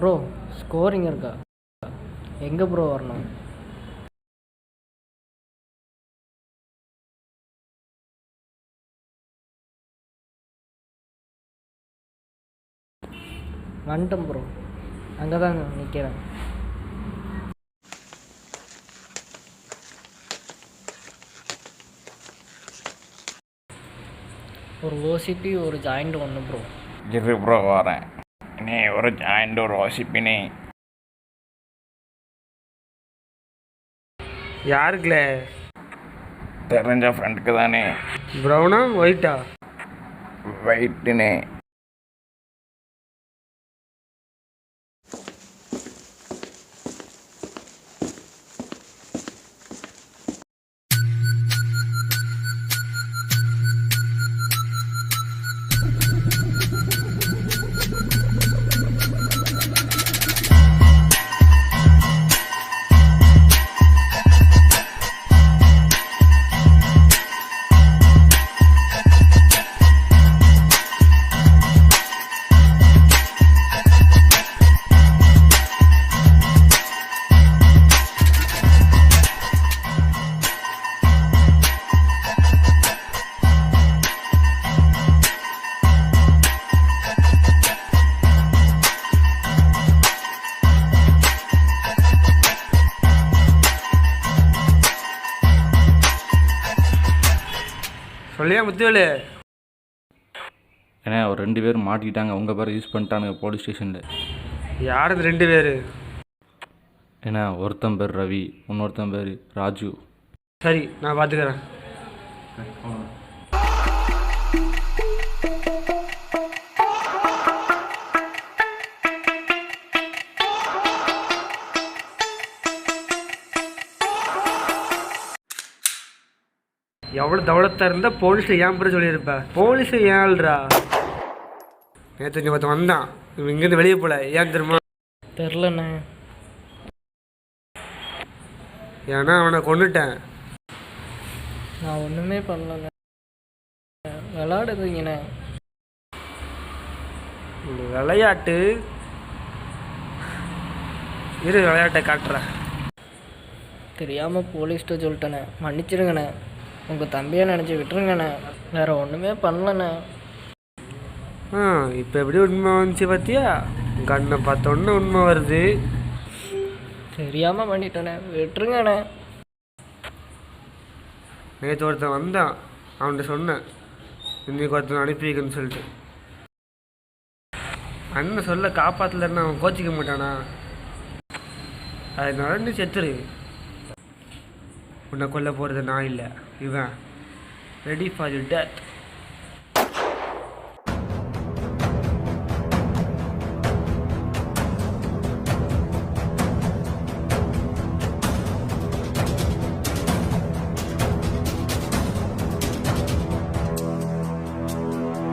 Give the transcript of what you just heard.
Bro scoring இருக்கா? எங்கே bro வரணும்? வந்துட்டேன் ப்ரோ, அங்கே தான் நிற்கிறேன். ஒரு ஓசிபி ஒரு ஜாயிண்ட் ஒன்று ப்ரோ. இரு ப்ரோ வரேன். நீ ஒரு ஜாயிண்ட் ஒரு ஓசிபினே. யாருக்குல? தெரிஞ்ச ஃப்ரெண்டுக்கு தானே. ப்ரௌனா ஒயிட்டா? வெயிட்டுனே. சொல்லியா முத்துவேலு? ஏன்னா ஒரு 2 பேர் மாட்டிக்கிட்டாங்க, உங்கள் பேரை யூஸ் பண்ணிட்டானுங்க போலீஸ் ஸ்டேஷனில். யார் அந்த 2 பேர்? ஏன்னா ஒருத்தன் பேர் ரவி, இன்னொருத்தன் பேர் ராஜு. சரி நான் பார்த்துக்கிறேன். எவ்வளோ தவளத்தாக இருந்தால் போலீஸை ஏன் பேர் சொல்லியிருப்ப? போலீஸை ஏன் ஆள்றா? நேற்று இங்கே ஒருத்தன் வந்தான், இவன் இங்கேருந்து வெளியே போல. ஏன் தெரியுமா? தெரிலண்ணே. ஏன்னா அவனை கொண்டுட்டேன். நான் ஒன்றுமே பண்ணலண்ணே, விளாடுதுங்கண்ணே. இந்த விளையாட்டு இரு, விளையாட்டை காட்டுறேன். தெரியாமல் போலீஸ்கிட்ட சொல்லிட்டேண்ணே, மன்னிச்சிருங்கண்ணே. உங்கள் தம்பியை நினச்சி விட்டுருங்கண்ணே, வேறு ஒன்றுமே பண்ணலண்ணே. இப்போ எப்படி உண்மை வந்துச்சு பார்த்தியா? கண்ணை பார்த்தோன்னே உண்மை வருது. தெரியாமல் பண்ணிட்டேண்ணே, விட்டுருங்கண்ணே. நேற்று ஒருத்தன் வந்தான், அவன்கிட்ட சொன்னேன் இன்னைக்கு ஒருத்தன் அனுப்பி வைக்கணும்னு சொல்லிட்டு. அண்ணன் சொல்ல காப்பாற்றலன்னா அவன் கோச்சிக்க மாட்டானா? அதனால நீ செத்துரு. உன்னை கொல்ல போகிறது நான் இல்லை, இவன். Ready for you death.